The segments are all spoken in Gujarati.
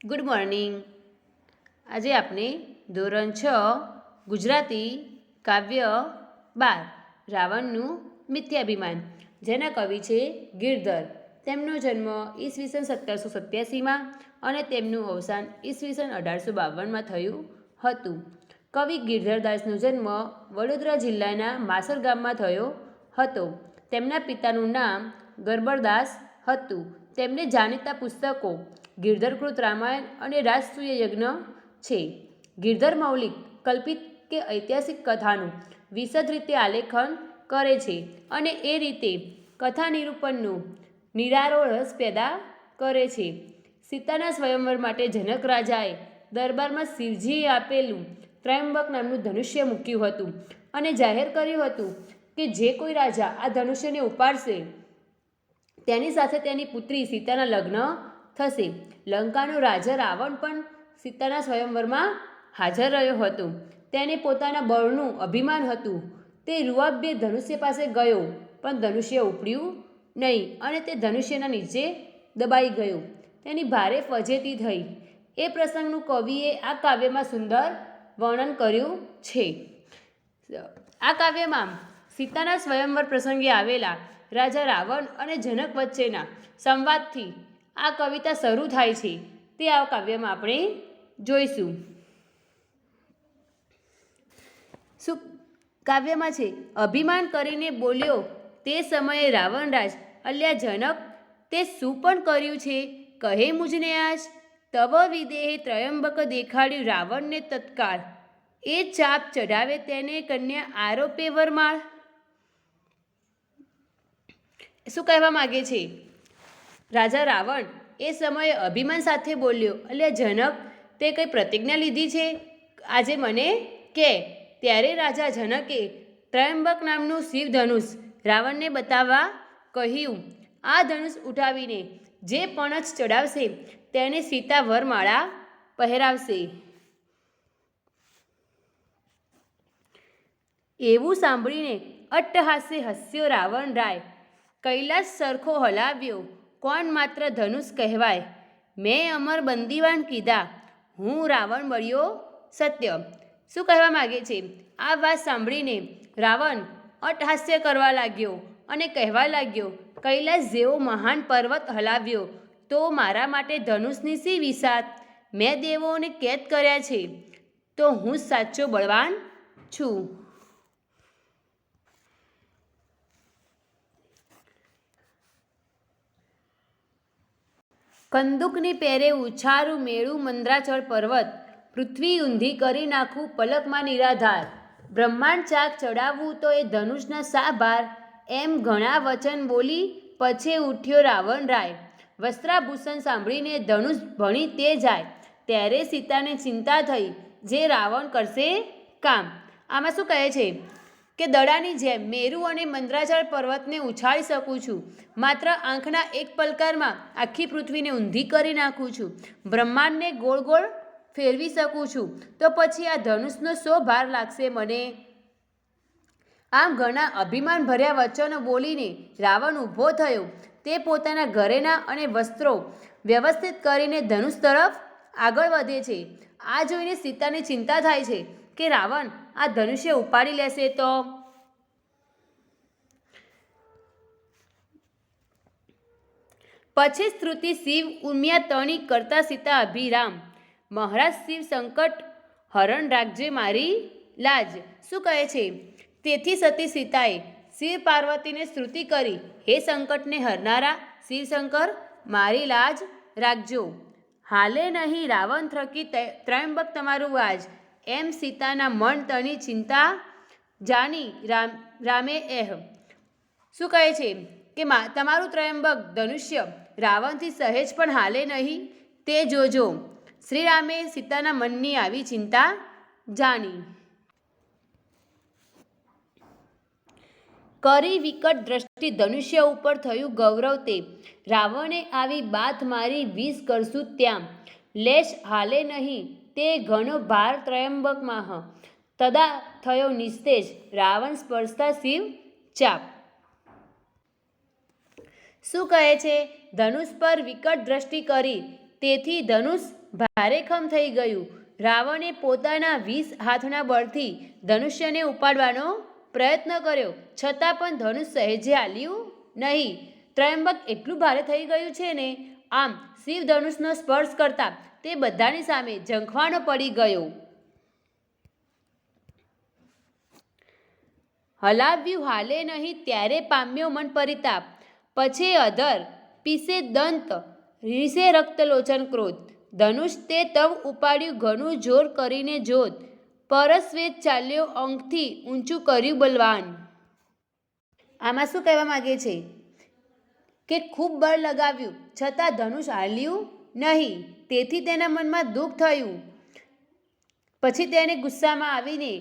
Good morning. આજે આપણે ધોરણ 6 ગુજરાતી કાવ્ય 12 રાવણનું મિથ્યાભિમાન, જેના કવિ છે ગિરધર. તેમનો જન્મ ઈસવીસન 1787માં અને તેમનું અવસાન ઈસવીસન 1852માં થયું હતું. કવિ ગિરધરદાસનો જન્મ વડોદરા જિલ્લાના માસર ગામમાં થયો હતો. તેમના પિતાનું નામ ગરબરદાસ હતું. તેમને જાણીતા પુસ્તકો ગિરધરકૃત રામાયણ અને રાજસૂય યજ્ઞ છે. ગિરધર મૌલિક, કલ્પિત કે ઐતિહાસિક કથાનું વિશદ રીતે આલેખન કરે છે અને એ રીતે કથા નિરૂપણનો નિરાળો રસ પેદા કરે છે. સીતાના સ્વયંવર માટે જનક રાજાએ દરબારમાં શિવજીએ આપેલું ત્રયંબક નામનું ધનુષ્ય મૂક્યું હતું અને જાહેર કર્યું હતું કે જે કોઈ રાજા આ ધનુષ્યને ઉપાડશે તેની સાથે તેની પુત્રી સીતાના લગ્ન થશે. લંકાનો રાજા રાવણ પણ સીતાના સ્વયંવરમાં હાજર રહ્યો હતો. તેને પોતાના બળનું અભિમાન હતું. તે રૂઆબે ધનુષ્ય પાસે ગયો, પણ ધનુષ્ય ઉપડ્યું નહીં અને તે ધનુષ્યના નીચે દબાઈ ગયું. તેની ભારે ફજેતી થઈ. એ પ્રસંગનું કવિએ આ કાવ્યમાં સુંદર વર્ણન કર્યું છે. આ કાવ્યમાં સીતાના સ્વયંવર પ્રસંગે આવેલા રાજા રાવણ અને જનક વચ્ચેના સંવાદથી આ કવિતા શરૂ થાય છે. તે આ કાવ્યમાં આપણે જોઈશું. શું કાવ્યમાં છે? અભિમાન કરીને બોલ્યો તે સમયે રાવણરાજ, અલ્યા જનક, તે શું પણ કર્યું છે? કહે મુજને આજ. તવ વિદેહે ત્રયંબક દેખાડ્યું રાવણને તત્કાળ. એ ચાપ ચઢાવે તેને કન્યા આરોપે વરમાળ. શું કહેવા માગે છે? રાજા રાવણ એ સમયે અભિમાન સાથે બોલ્યો, અલ્યા જનક, તે કંઈ પ્રતિજ્ઞા લીધી છે? આજે મને કે. ત્યારે રાજા જનકે ત્રયંબક નામનું શિવ ધનુષ રાવણને બતાવવા કહ્યું. આ ધનુષ ઉઠાવીને જે પણછ ચડાવશે તેને સીતા વરમાળા પહેરાવશે. એવું સાંભળીને અટ્ટહાસ્ય હસ્યો રાવણ રાય. કૈલાસ સરખો હલાવ્યો, કોણ માત્ર ધનુષ કહેવાય. મેં અમર બંદીવાન કીધા, હું રાવણ બળ્યો સત્ય. શું કહેવા માગે છે? આ વાત સાંભળીને રાવણ અટ્ટહાસ્ય કરવા લાગ્યો અને કહેવા લાગ્યો, કૈલાસ જેવો મહાન પર્વત હલાવ્યો તો મારા માટે ધનુષની શી વિસાત. મેં દેવોને કેદ કર્યા છે તો હું જ સાચો બળવાન છું. કંદુકની પેરે ઉછારું મેળું મંદ્રાચળ પર્વત. પૃથ્વી ઊંધી કરી નાખું પલકમાં નિરાધાર. બ્રહ્માંડ ચાક ચડાવવું તો એ ધનુષના શા ભાર. એમ ઘણા વચન બોલી પછે ઉઠ્યો રાવણ રાય. વસ્ત્રાભૂષણ સાંભળીને ધનુષ ભણી તે જાય. ત્યારે સીતાને ચિંતા થઈ, જે રાવણ કરશે કામ. આમાં શું કહે છે કે દડાની જેમ મેરુ અને મંદ્રાચળ પર્વતને ઉછાળી શકું છું. માત્ર આંખના એક પલકારમાં આખી પૃથ્વીને ઊંધી કરી નાખું છું. બ્રહ્માંડને ગોળ ગોળ ફેરવી શકું છું. તો પછી આ ધનુષનો શો ભાર લાગશે મને? આમ ઘણા અભિમાન ભર્યા વચનો બોલીને રાવણ ઊભો થયો. તે પોતાના ઘરેણા અને વસ્ત્રો વ્યવસ્થિત કરીને ધનુષ તરફ આગળ વધે છે. આ જોઈને સીતાને ચિંતા થાય છે કે રાવણ આ ધનુષ્ય ઉપાડી લેશે તો. પછી સ્તુતિ શિવ ઉમિયા તણી કરતા સીતા અભિરામ. મહારાજ શિવ સંકટ હરણ રાખજે મારી લાજ. શું કહે છે? તેથી સતી સીતાએ શિવ પાર્વતીને સ્તુતિ કરી, હે સંકટને હરનારા શિવશંકર, મારી લાજ રાખજો. હાલે નહીં રાવણ થકી ત્રયંબક તમારું આજ. એમ સીતાના મન તણી ચિંતા જાણી રામે એહ. શું કહે છે કે તમારું ત્રયંબક ધનુષ્ય રાવણથી સહેજ પણ હાલે નહીં, તે જોજો. શ્રી રામે સીતાના મનની આવી ચિંતા જાણી. કરી વિકટ દ્રષ્ટિ ધનુષ્ય ઉપર થયું ગૌરવ તે. રાવણે આવી બાથ મારી વિષ કરશું ત્યાં. લેશ હાલે નહીં તે ઘણો ભાર ત્રયંબકમાં. તદા થયો નિસ્તેજ રાવણ સ્પર્શતા શિવ ચાપ. શું કહે છે? ધનુષ પર વિકટ દ્રષ્ટિ કરી તેથી ધનુષ ભારેખમ થઈ ગયું. રાવણે પોતાના 20 હાથના બળથી ધનુષ્યને ઉપાડવાનો પ્રયત્ન કર્યો, છતાં પણ ધનુષ સહેજે હાલ્યું નહીં. ત્રયંબક એટલું ભારે થઈ ગયું છે ને, આમ શિવ ધનુષનો સ્પર્શ કરતા તે બધાની સામે ઝંખવાણો પડી ગયો. હલાવ્યું હાલે નહીં ત્યારે પામ્યો મન પરિતાપ. પછી અધર પીસે દંત રીસે રક્તલોચન ક્રોધ. ધનુષ તે તવ ઉપાડ્યું ઘણું જોર કરીને જોત. પરસ્વેત ચાલ્યો અંગથી ઊંચું કર્યું બલવાન. આમાં શું કહેવા માગે છે કે ખૂબ બળ લગાવ્યું છતાં ધનુષ હાલ્યું નહીં, તેથી તેના મનમાં દુઃખ થયું. પછી તેને ગુસ્સામાં આવીને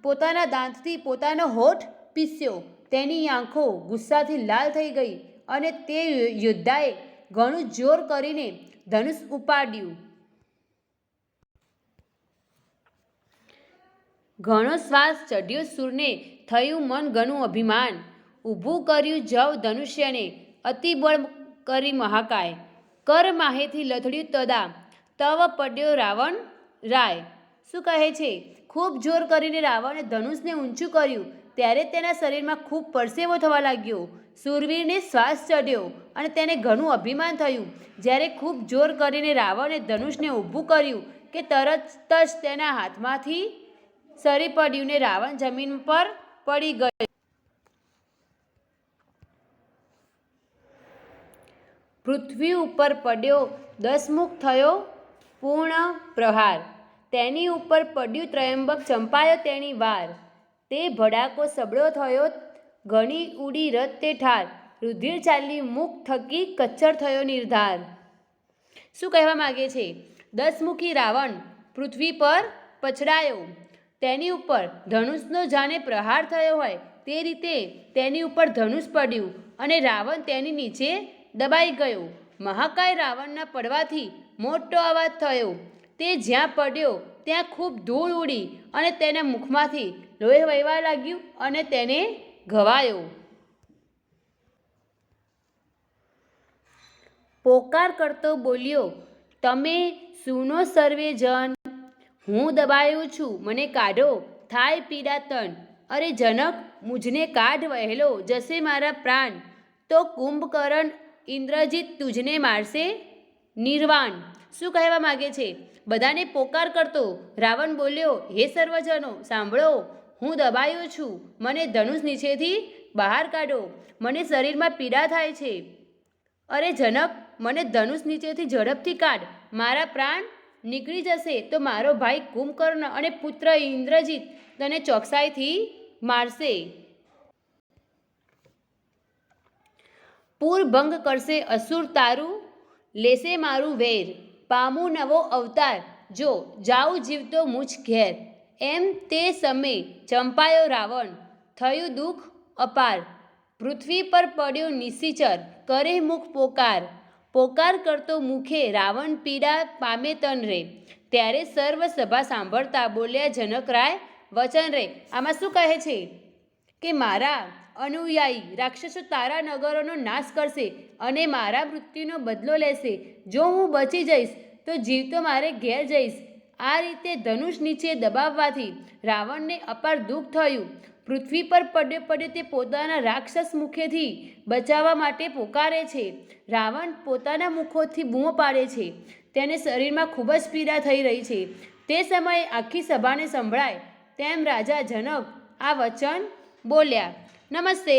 પોતાના દાંતથી પોતાનો હોઠ પીસ્યો. તેની આંખો ગુસ્સાથી લાલ થઈ ગઈ અને તે યોદ્ધાએ ઘણું જોર કરીને ધનુષ ઉપાડ્યું. ઘણો શ્વાસ ચઢ્યો સૂરને, થયું મન ઘણું અભિમાન. ઊભું કર્યું જવ ધનુષ્યને, અતિબળ કરી મહાકાય. કર માહેથી લથડ્યું તદા, તવ પડ્યો રાવણ રાય. શું કહે છે? ખૂબ જોર કરીને રાવણે ધનુષને ઊંચું કર્યું ત્યારે તેના શરીરમાં ખૂબ પરસેવો થવા લાગ્યો. શૂરવીરને શ્વાસ ચઢ્યો અને તેને ઘણું અભિમાન થયું. જ્યારે ખૂબ જોર કરીને રાવણે ધનુષને ઊભું કર્યું કે તરત જ તેના હાથમાંથી સરી પડ્યું ને રાવણ જમીન પર પડી ગયો. પૃથ્વી ઉપર પડ્યો દસમુખ થયો પૂર્ણ પ્રહાર. તેની ઉપર પડ્યું ત્રયંબક, ચંપાયો તેની વાર. તે ભડાકો સબળો થયો ઘણી ઉડી રથ તે ઠાર. રુધિર ચાલી મુખ થકી કચ્છર થયો નિર્ધાર. શું કહેવા માગે છે? 10 મુખી રાવણ પૃથ્વી પર પછડાયો. તેની ઉપર ધનુષનો જાણે પ્રહાર થયો હોય તે રીતે તેની ઉપર ધનુષ પડ્યું અને રાવણ તેની નીચે દબાઈ ગયો. મહાકાય રાવણના પડવાથી મોટો અવાજ થયો. તે જ્યાં પડ્યો ત્યાં ખૂબ ધૂળ ઉડી અને તેના મુખમાંથી લોહી વહેવા લાગ્યું અને તેને ઘવાયો. પોકાર કરતો બોલ્યો, તમે સુનો સર્વે જન, હું દબાયો છું, મને કાઢો, થાય પીડા તન. અરે જનક, મુझને કાઢ, વહેલો જશે મારા પ્રાણ. તો કુંભકર્ણ ઇન્દ્રજીત તુજને મારશે નિર્વાણ. શું કહેવા માગે છે? બધાને પોકાર કરતો રાવણ બોલ્યો, હે સર્વજનો સાંભળો, હું દબાયો છું, મને ધનુષ નીચેથી બહાર કાઢો, મને શરીરમાં પીડા થાય છે. અરે જનક, મને ધનુષ નીચેથી ઝડપથી કાઢ, મારા પ્રાણ નીકળી જશે તો મારો ભાઈ કુંભકર્ણ અને પુત્ર ઇન્દ્રજીત તને ચોકસાઈથી મારશે. પૂરભંગ કરશે અસુર તારું, લેશે મારું વેર, પામું નવો અવતાર, જો જાઉં જીવતો મુझ ઘેર. એમ તે સમય ચંપાયો રાવણ, થયું દુઃખ અપાર. પૃથ્વી પર પડ્યો નિશિચર, કરે મુખ પોકાર. પોકાર કરતો મુખે રાવણ પીડા પામે તન રે. ત્યારે સર્વ સભા સાંભળતા બોલ્યા જનક રાય વચન રે. આમાં શું કહે છે કે મારા અનુયાયી રાક્ષસો તારા નગરોનો નાશ કરશે અને મારા મૃત્યુનો બદલો લેશે. જો હું બચી જઈશ તો જીવતો મારે ઘેર જઈશ. આ રીતે ધનુષ નીચે દબાવવાથી રાવણને અપાર દુઃખ થયું. પૃથ્વી પર પડ્યો તે પોતાના રાક્ષસ મુખેથી બચાવવા માટે પોકારે છે. રાવણ પોતાના મુખોથી બૂમો પાડે છે. તેને શરીરમાં ખૂબ જ પીડા થઈ રહી છે. તે સમયે આખી સભાને સંભળાય તેમ રાજા જનક આ વચન બોલ્યા. નમસ્તે.